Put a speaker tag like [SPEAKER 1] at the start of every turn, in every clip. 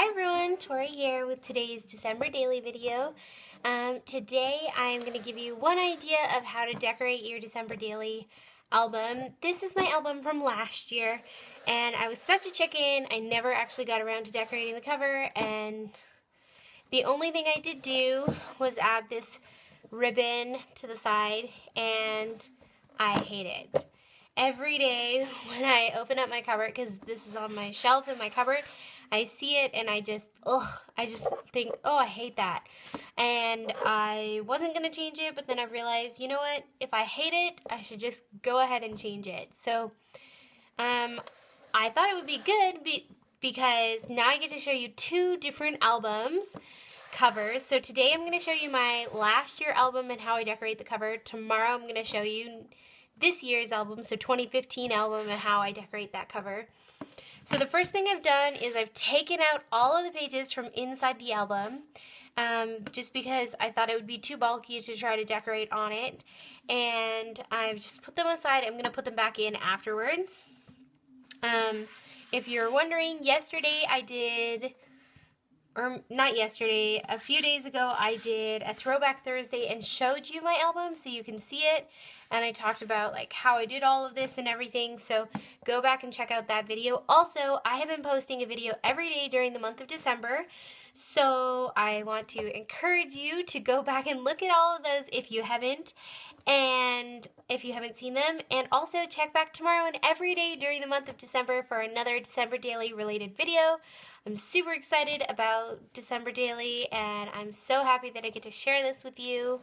[SPEAKER 1] Hi everyone, Tori here with today's December daily video. Today I'm going to give you one idea of how to decorate your December daily album. This is my album from last year, and I was such a chicken, I never actually got around to decorating the cover, and the only thing I did do was add this ribbon to the side, and I hate it. Every day when I open up my cupboard, because this is on my shelf in my cupboard, I see it and I just think, oh, I hate that. And I wasn't going to change it, but then I realized, you know what, if I hate it, I should just go ahead and change it. So I thought it would be good because now I get to show you two different albums covers. So today I'm going to show you my last year album and how I decorate the cover. Tomorrow I'm going to show you this year's album, so 2015 album, and how I decorate that cover. So the first thing I've done is I've taken out all of the pages from inside the album, just because I thought it would be too bulky to try to decorate on it, and I've just put them aside. I'm going to put them back in afterwards. If you're wondering, yesterday I did, or not yesterday, a few days ago I did a Throwback Thursday and showed you my album so you can see it, and I talked about like how I did all of this and everything, so go back and check out that video. Also, I have been posting a video every day during the month of December, so I want to encourage you to go back and look at all of those if you haven't, and if you haven't seen them, and also check back tomorrow and every day during the month of December for another December Daily related video. I'm super excited about December Daily, and I'm so happy that I get to share this with you.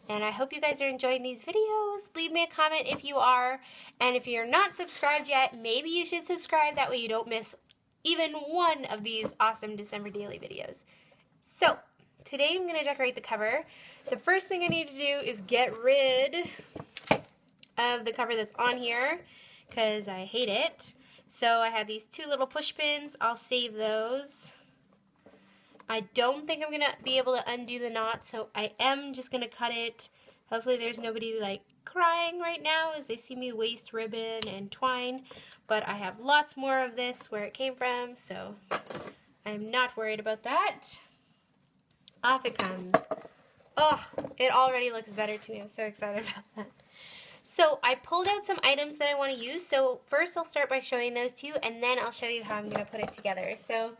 [SPEAKER 1] And I hope you guys are enjoying these videos. Leave me a comment if you are. And if you're not subscribed yet, maybe you should subscribe. That way you don't miss even one of these awesome December Daily videos. So, today I'm going to decorate the cover. The first thing I need to do is get rid of the cover that's on here, because I hate it. So I have these two little push pins. I'll save those. I don't think I'm going to be able to undo the knot, so I am just going to cut it. Hopefully there's nobody like crying right now as they see me waste ribbon and twine, but I have lots more of this where it came from, so I'm not worried about that. Off it comes. Oh, it already looks better to me. I'm so excited about that. So I pulled out some items that I want to use. So first I'll start by showing those two, and then I'll show you how I'm going to put it together. So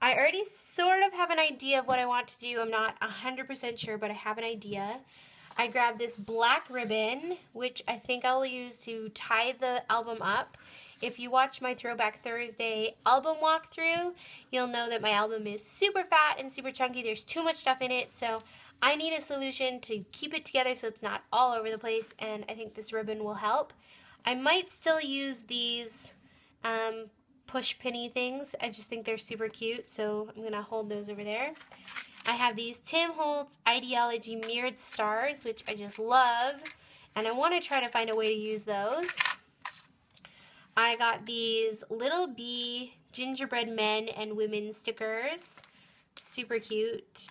[SPEAKER 1] I already sort of have an idea of what I want to do. I'm not 100% sure, but I have an idea. I grabbed this black ribbon, which I think I'll use to tie the album up. If you watch my Throwback Thursday album walkthrough, you'll know that my album is super fat and super chunky. There's too much stuff in it, so I need a solution to keep it together so it's not all over the place, and I think this ribbon will help. I might still use these push pinny things. I just think they're super cute, so I'm going to hold those over there. I have these Tim Holtz Ideology Mirrored Stars, which I just love, and I want to try to find a way to use those. I got these Little Bee Gingerbread Men and Women stickers. Super cute.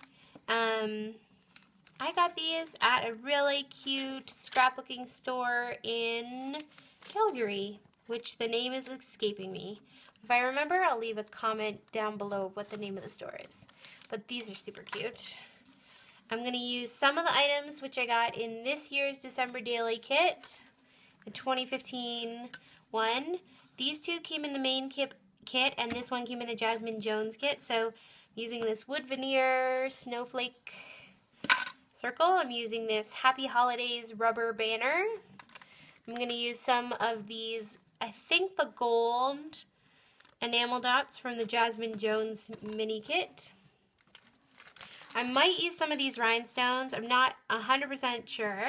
[SPEAKER 1] I got these at a really cute scrapbooking store in Calgary, which the name is escaping me. If I remember, I'll leave a comment down below of what the name of the store is. But these are super cute. I'm going to use some of the items which I got in this year's December Daily kit, the 2015 one. These two came in the main kit, and this one came in the Jasmine Jones kit. So I'm using this wood veneer snowflake circle. I'm using this Happy Holidays rubber banner. I'm going to use some of these, I think the gold enamel dots from the Jasmine Jones mini kit. I might use some of these rhinestones. I'm not 100% sure,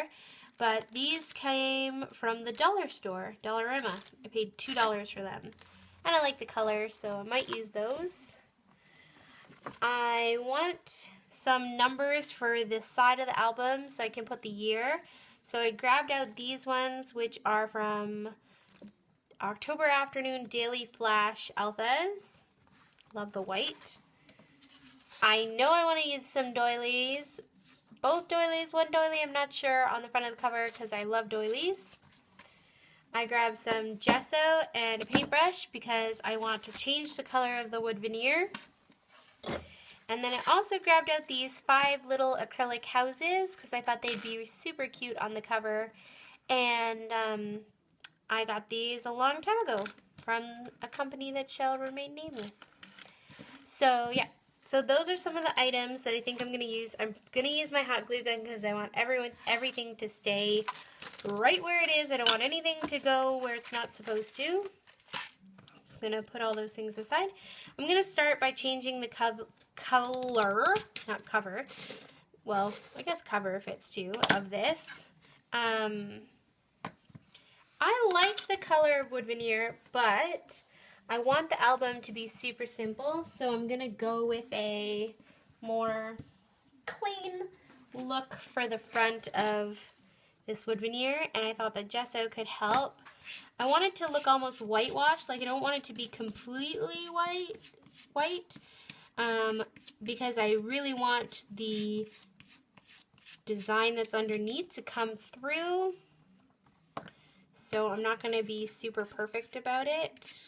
[SPEAKER 1] but these came from the dollar store, Dollarama. I paid $2 for them, and I like the color, so I might use those. I want some numbers for this side of the album so I can put the year. So I grabbed out these ones, which are from October Afternoon Daily Flash Alphas. Love the white. I know I want to use some doilies. Both doilies, one doily I'm not sure on the front of the cover because I love doilies. I grabbed some gesso and a paintbrush because I want to change the color of the wood veneer. And then I also grabbed out these 5 little acrylic houses because I thought they'd be super cute on the cover. And I got these a long time ago from a company that shall remain nameless. So yeah, so those are some of the items that I think I'm going to use. I'm going to use my hot glue gun because I want everything to stay right where it is. I don't want anything to go where it's not supposed to. Just going to put all those things aside. I'm going to start by changing the color, not cover, well, I guess cover fits too, of this. I like the color of wood veneer, but I want the album to be super simple, so I'm going to go with a more clean look for the front of this wood veneer, and I thought that gesso could help. I want it to look almost whitewashed, like I don't want it to be completely white, because I really want the design that's underneath to come through. So I'm not going to be super perfect about it.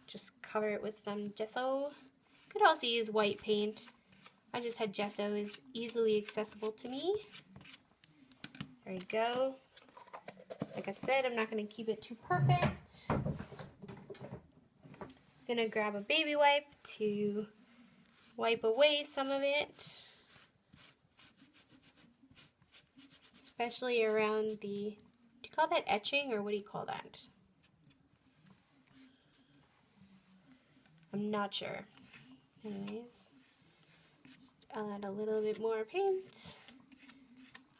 [SPEAKER 1] Just cover it with some gesso. Could also use white paint. I just had gesso is easily accessible to me. There you go. Like I said, I'm not going to keep it too perfect. I'm going to grab a baby wipe to wipe away some of it. Especially around the, do you call that etching or what do you call that? I'm not sure. Anyways, just add a little bit more paint.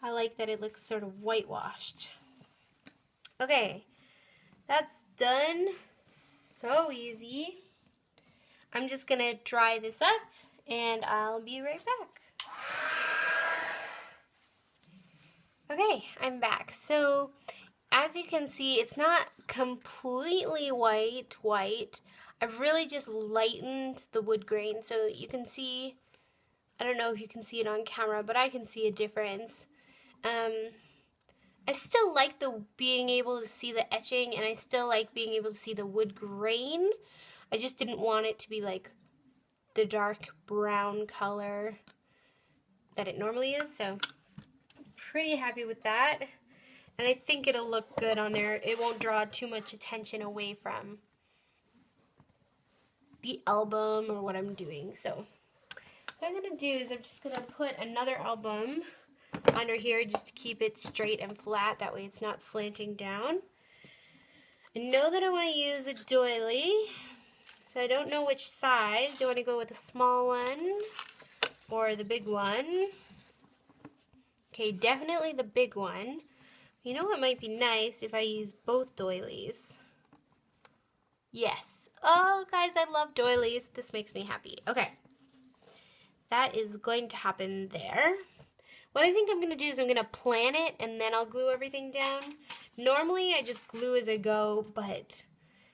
[SPEAKER 1] I like that it looks sort of whitewashed. Okay, that's done. So easy. I'm just gonna dry this up and I'll be right back. Okay, I'm back. So as you can see, it's not completely white. I've really just lightened the wood grain, so you can see, I don't know if you can see it on camera, but I can see a difference. I still like being able to see the etching, and I still like being able to see the wood grain. I just didn't want it to be like the dark brown color that it normally is, so pretty happy with that, and I think it'll look good on there. It won't draw too much attention away from the album or what I'm doing. So what I'm gonna do is I'm just gonna put another album under here just to keep it straight and flat, that way it's not slanting down. I know that I want to use a doily, so I don't know which size. Do I want to go with the small one or the big one? Okay, definitely the big one. You know what might be nice if I use both doilies? Yes. Oh, guys, I love doilies. This makes me happy. Okay. That is going to happen there. What I think I'm going to do is I'm going to plan it and then I'll glue everything down. Normally, I just glue as I go, but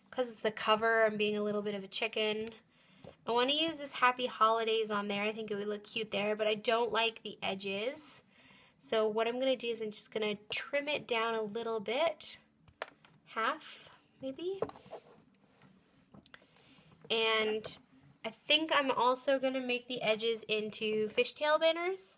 [SPEAKER 1] because it's the cover, I'm being a little bit of a chicken. I want to use this Happy Holidays on there. I think it would look cute there, but I don't like the edges. So what I'm going to do is I'm just going to trim it down a little bit, half maybe. And I think I'm also going to make the edges into fishtail banners.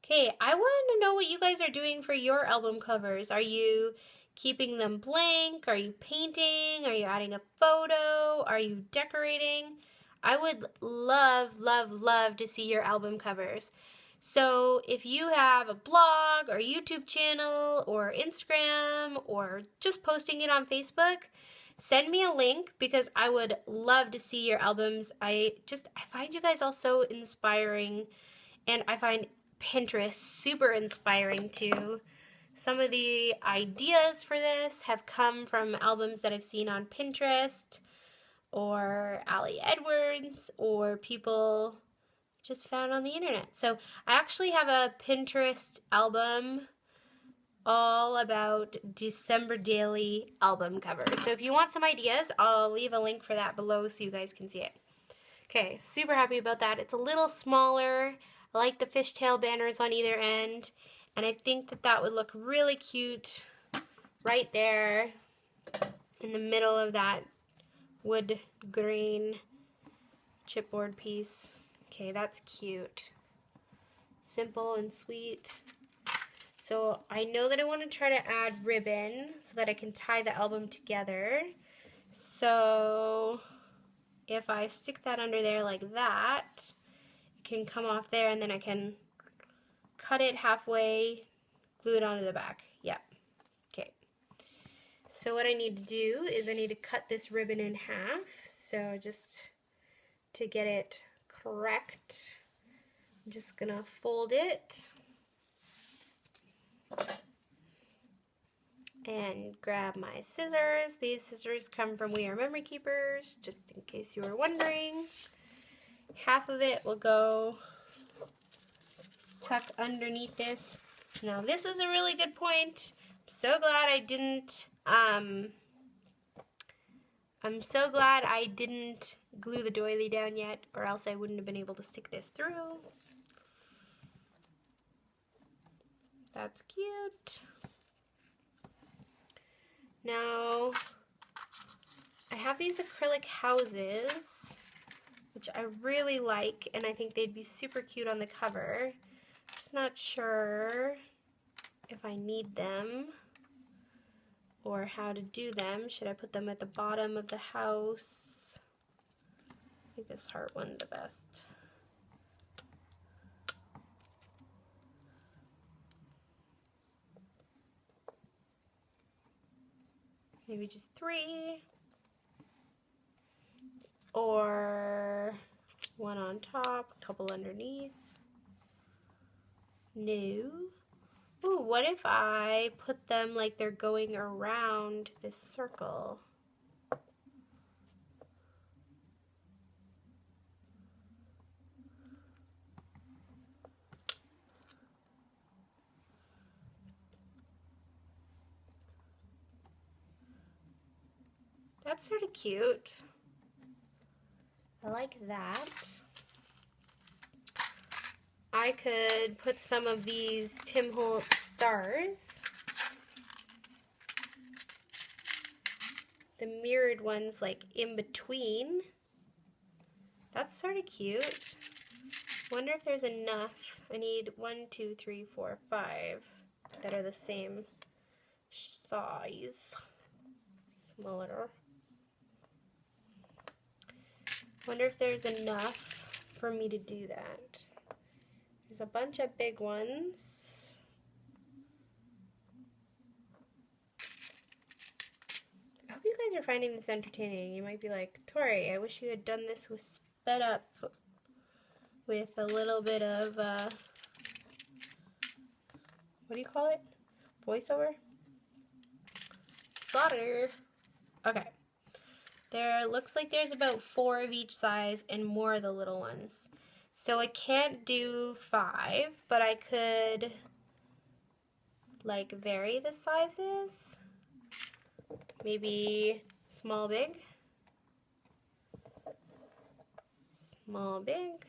[SPEAKER 1] Okay, I want to know what you guys are doing for your album covers. Are you keeping them blank? Are you painting? Are you adding a photo? Are you decorating? I would love to see your album covers. So if you have a blog or YouTube channel or Instagram or just posting it on Facebook, send me a link because I would love to see your albums. I find you guys all so inspiring, and I find Pinterest super inspiring too. Some of the ideas for this have come from albums that I've seen on Pinterest or Ali Edwards or people just found on the internet. So I actually have a Pinterest album all about December Daily album covers. So if you want some ideas, I'll leave a link for that below so you guys can see it. Okay, super happy about that. It's a little smaller. I like the fishtail banners on either end, and I think that that would look really cute right there. in the middle of that wood grain chipboard piece. Okay, that's cute. Simple and sweet. So I know that I want to try to add ribbon so that I can tie the album together. So if I stick that under there like that, it can come off there, and then I can cut it halfway, glue it onto the back. Yep. Okay. So what I need to do is I need to cut this ribbon in half. So just to get it correct, I'm just gonna fold it and grab my scissors. These scissors come from We Are Memory Keepers, just in case you were wondering. Half of it will go tuck underneath this. Now this is a really good point. I'm so glad I didn't glue the doily down yet, or else I wouldn't have been able to stick this through. That's cute. Now, I have these acrylic houses, which I really like, and I think they'd be super cute on the cover. Just not sure if I need them or how to do them. Should I put them at the bottom of the house? I think this heart one the best. Maybe just 3. Or one on top, a couple underneath. No. Ooh, what if I put them like they're going around this circle? That's sort of cute. I like that. I could put some of these Tim Holtz stars, the mirrored ones, like in between. That's sort of cute. Wonder if there's enough. I need 1, 2, 3, 4, 5 that are the same size. Smaller. Wonder if there's enough for me to do that. There's a bunch of big ones. I hope you guys are finding this entertaining. You might be like, Tori, I wish you had done this with sped up with a little bit of, what do you call it? Voiceover? Slaughter. Okay. There looks like there's about 4 of each size and more of the little ones. So I can't do 5, but I could like vary the sizes. Maybe small, big. Small, big.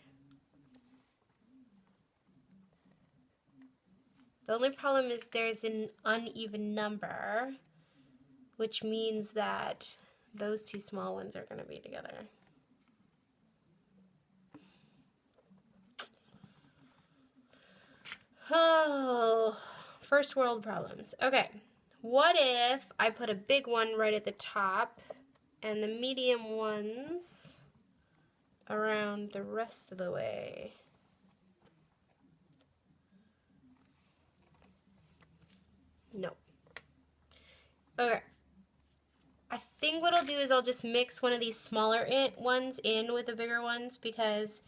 [SPEAKER 1] The only problem is there's an uneven number, which means that those 2 small ones are going to be together. Oh, first world problems. Okay, what if I put a big one right at the top and the medium ones around the rest of the way? No. Okay. I think what I'll do is I'll just mix one of these smaller ones in with the bigger ones because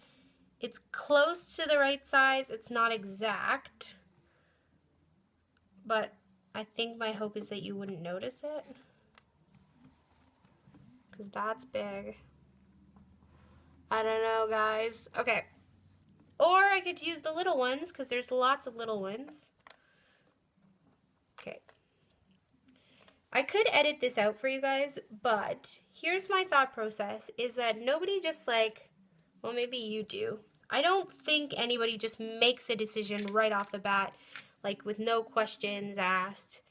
[SPEAKER 1] it's close to the right size. It's not exact, but I think my hope is that you wouldn't notice it because that's big. I don't know, guys. Okay. Or I could use the little ones because there's lots of little ones. Okay. I could edit this out for you guys, but here's my thought process, is that nobody just like, well, maybe you do. I don't think anybody just makes a decision right off the bat, like with no questions asked.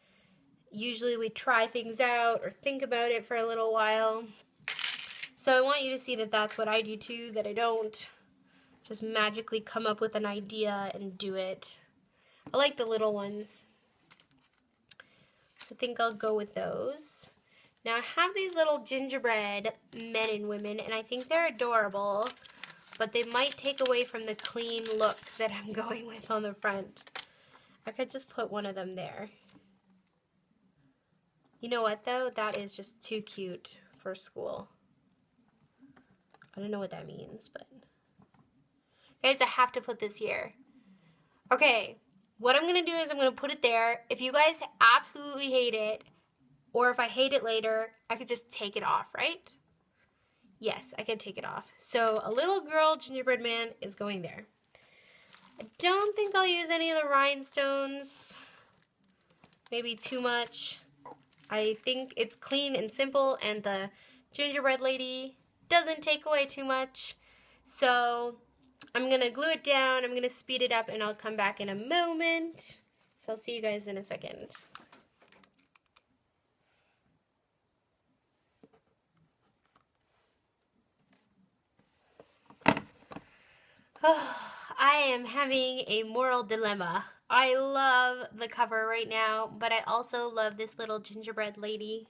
[SPEAKER 1] usually we try things out or think about it for a little while. So I want you to see that that's what I do too, that I don't just magically come up with an idea and do it. I like the little ones. So I think I'll go with those. Now I have these little gingerbread men and women, and I think they're adorable, but they might take away from the clean look that I'm going with on the front. I could just put one of them there. You know what though? That is just too cute for school. I don't know what that means, but... Guys, I have to put this here. Okay, what I'm going to do is I'm going to put it there. If you guys absolutely hate it, or if I hate it later, I could just take it off, right? Yes, I can take it off. So a little girl gingerbread man is going there. I don't think I'll use any of the rhinestones. Maybe too much. I think it's clean and simple, and the gingerbread lady doesn't take away too much. So I'm going to glue it down, I'm going to speed it up, and I'll come back in a moment. So I'll see you guys in a second. Oh, I am having a moral dilemma. I love the cover right now, but I also love this little gingerbread lady.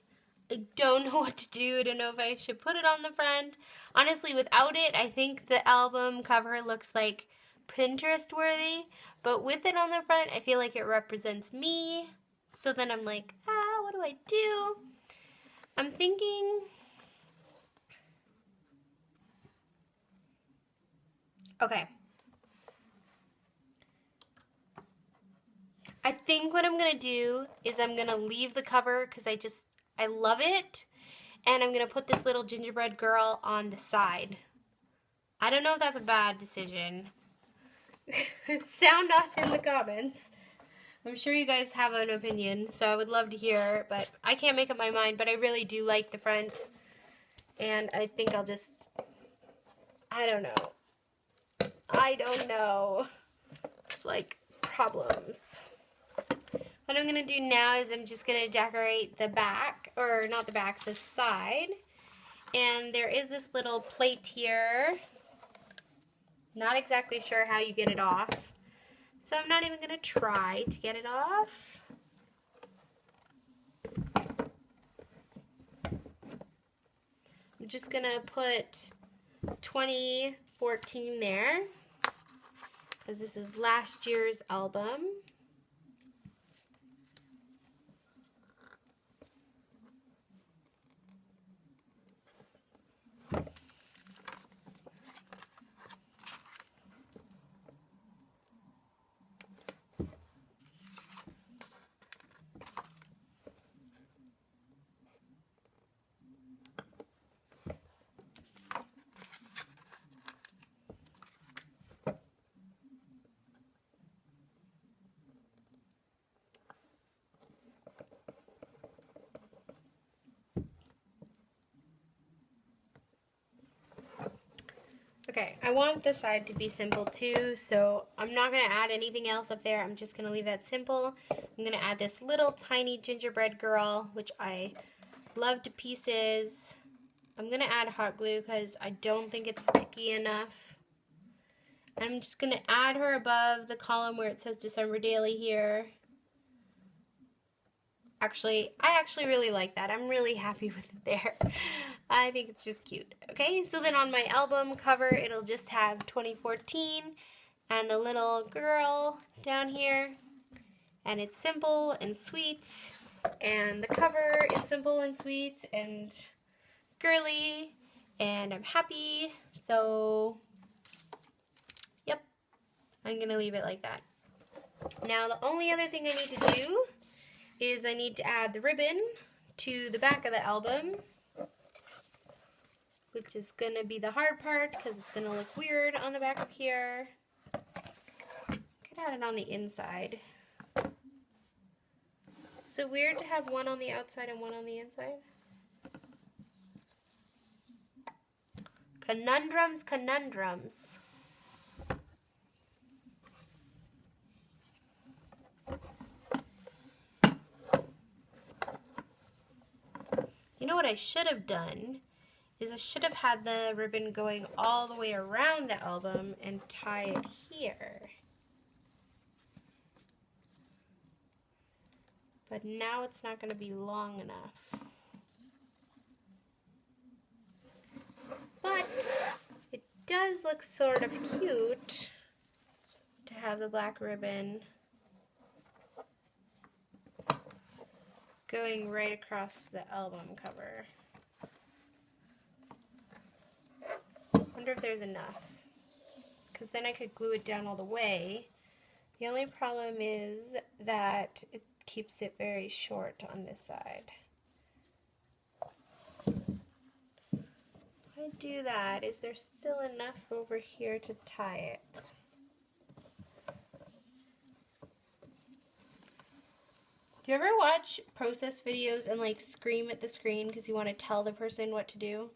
[SPEAKER 1] I don't know what to do. I don't know if I should put it on the front. Honestly, without it, I think the album cover looks like Pinterest worthy, but with it on the front, I feel like it represents me. So then I'm like, what do I do? I'm thinking... Okay. I think what I'm going to do is I'm going to leave the cover because I love it. And I'm going to put this little gingerbread girl on the side. I don't know if that's a bad decision. Sound off in the comments. I'm sure you guys have an opinion, so I would love to hear, but I can't make up my mind, but I really do like the front. And I think I'll just, I don't know. It's like problems. What I'm going to do now is I'm just going to decorate the back, or not the back, the side. And there is this little plate here. Not exactly sure how you get it off. So I'm not even going to try to get it off. I'm just going to put 2014 there, because this is last year's album. Okay, I want the side to be simple too, so I'm not going to add anything else up there. I'm just going to leave that simple. I'm going to add this little tiny gingerbread girl, which I love to pieces. I'm going to add hot glue because I don't think it's sticky enough. I'm just going to add her above the column where it says December Daily here. I actually really like that. I'm really happy with it there. I think it's just cute. Okay, so then on my album cover, it'll just have 2014 and the little girl down here. And it's simple and sweet. And the cover is simple and sweet and girly. And I'm happy. So, yep, I'm going to leave it like that. Now, the only other thing I need to do is I need to add the ribbon to the back of the album, which is going to be the hard part because it's going to look weird on the back of here. I could add it on the inside. Is it weird to have one on the outside and one on the inside? Conundrums, conundrums. I should have done is I should have had the ribbon going all the way around the album and tie it here. But now it's not going to be long enough. But it does look sort of cute to have the black ribbon going right across the album cover. Wonder if there's enough, because then I could glue it down all the way. The only problem is that it keeps it very short on this side. If I do that, is there still enough over here to tie it? Do you ever watch process videos and like scream at the screen because you want to tell the person what to do?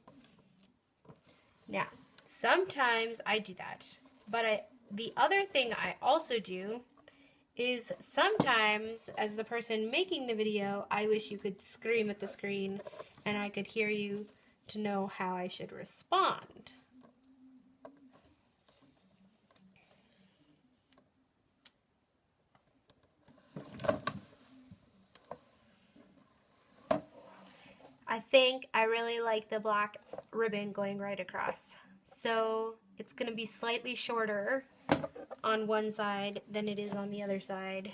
[SPEAKER 1] Now, sometimes I do that, but the other thing I also do is sometimes, as the person making the video, I wish you could scream at the screen and I could hear you to know how I should respond. I think I really like the black ribbon going right across. So it's going to be slightly shorter on one side than it is on the other side.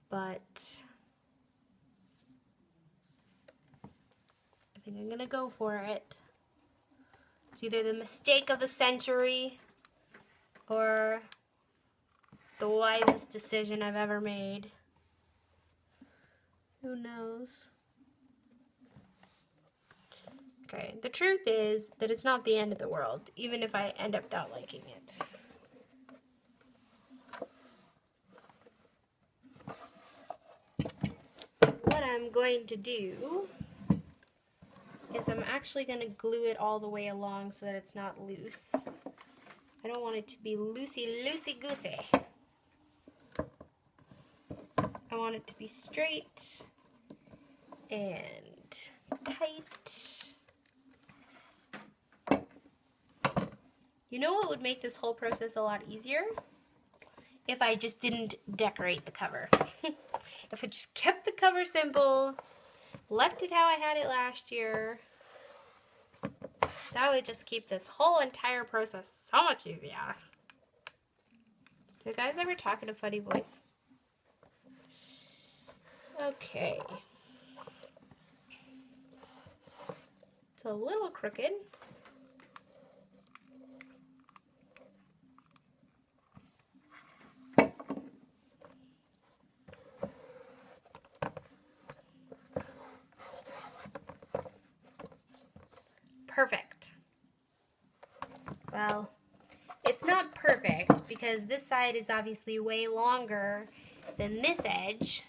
[SPEAKER 1] But I think I'm going to go for it. It's either the mistake of the century or the wisest decision I've ever made. Who knows? Okay, the truth is that it's not the end of the world, even if I end up not liking it. What I'm going to do is I'm actually going to glue it all the way along so that it's not loose. I don't want it to be loosey-goosey. I want it to be straight and tight. You know what would make this whole process a lot easier? If I just didn't decorate the cover. If I just kept the cover simple, left it how I had it last year, that would just keep this whole entire process so much easier. Do you guys ever talk in a funny voice? Okay. It's a little crooked. Perfect. Well, it's not perfect because this side is obviously way longer than this edge,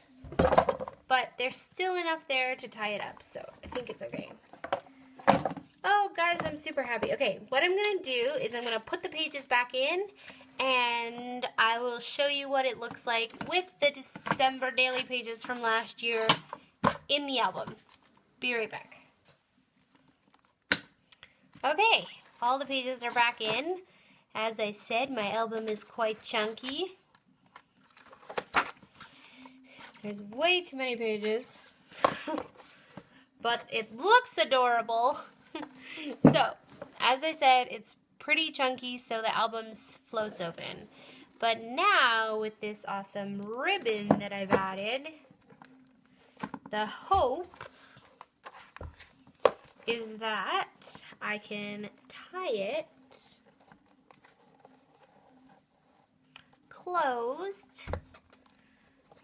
[SPEAKER 1] but there's still enough there to tie it up, so I think it's okay. Oh, guys, I'm super happy. Okay, what I'm going to do is I'm going to put the pages back in, and I will show you what it looks like with the December daily pages from last year in the album. Be right back. Okay, all the pages are back in. As I said, my album is quite chunky. There's way too many pages, but it looks adorable. So, as I said, it's pretty chunky, so the album floats open. But now, with this awesome ribbon that I've added, the hope is that I can tie it closed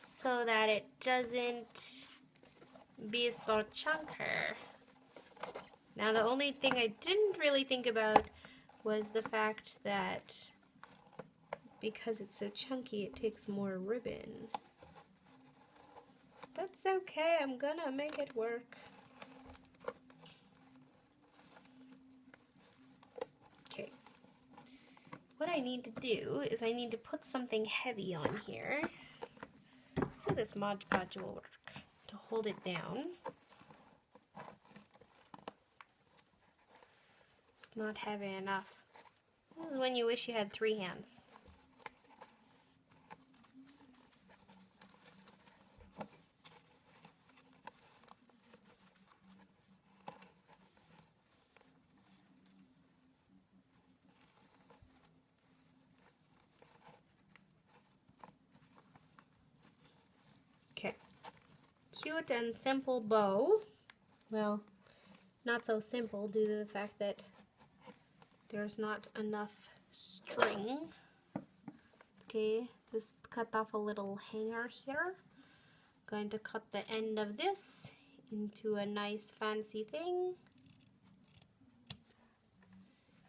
[SPEAKER 1] so that it doesn't be so chunker. Now the only thing I didn't really think about was the fact that because it's so chunky it takes more ribbon. That's okay, I'm gonna make it work. Okay. What I need to do is I need to put something heavy on here. This Mod Podge will work to hold it down. not having enough. This is when you wish you had 3 hands. Okay. Cute and simple bow. Well, not so simple due to the fact that there's not enough string. Okay, just cut off a little hanger here. Going to cut the end of this into a nice fancy thing.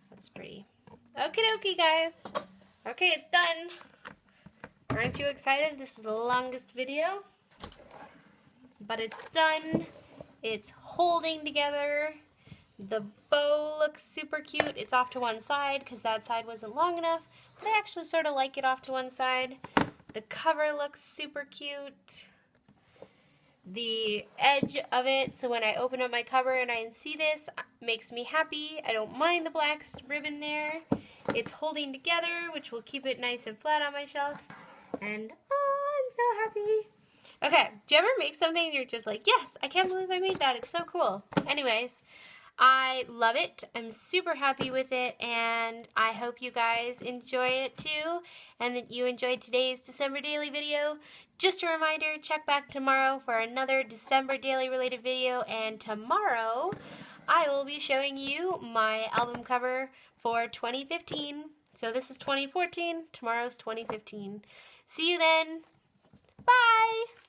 [SPEAKER 1] That's pretty. Okie dokie, guys. Okay, it's done. Aren't you excited? This is the longest video, but it's done. It's holding together. The bow looks super cute. It's off to one side because that side wasn't long enough, but I actually sort of like it off to one side. The cover looks super cute. The edge of it, so when I open up my cover and I see this, makes me happy. I don't mind the black ribbon there. It's holding together, which will keep it nice and flat on my shelf. And oh, I'm so happy. Okay, do you ever make something and you're just like, yes, I can't believe I made that. It's so cool. Anyways, I love it. I'm super happy with it, and I hope you guys enjoy it too, and that you enjoyed today's December Daily video. Just a reminder, check back tomorrow for another December Daily related video, and tomorrow I will be showing you my album cover for 2015. So this is 2014, tomorrow's 2015. See you then. Bye!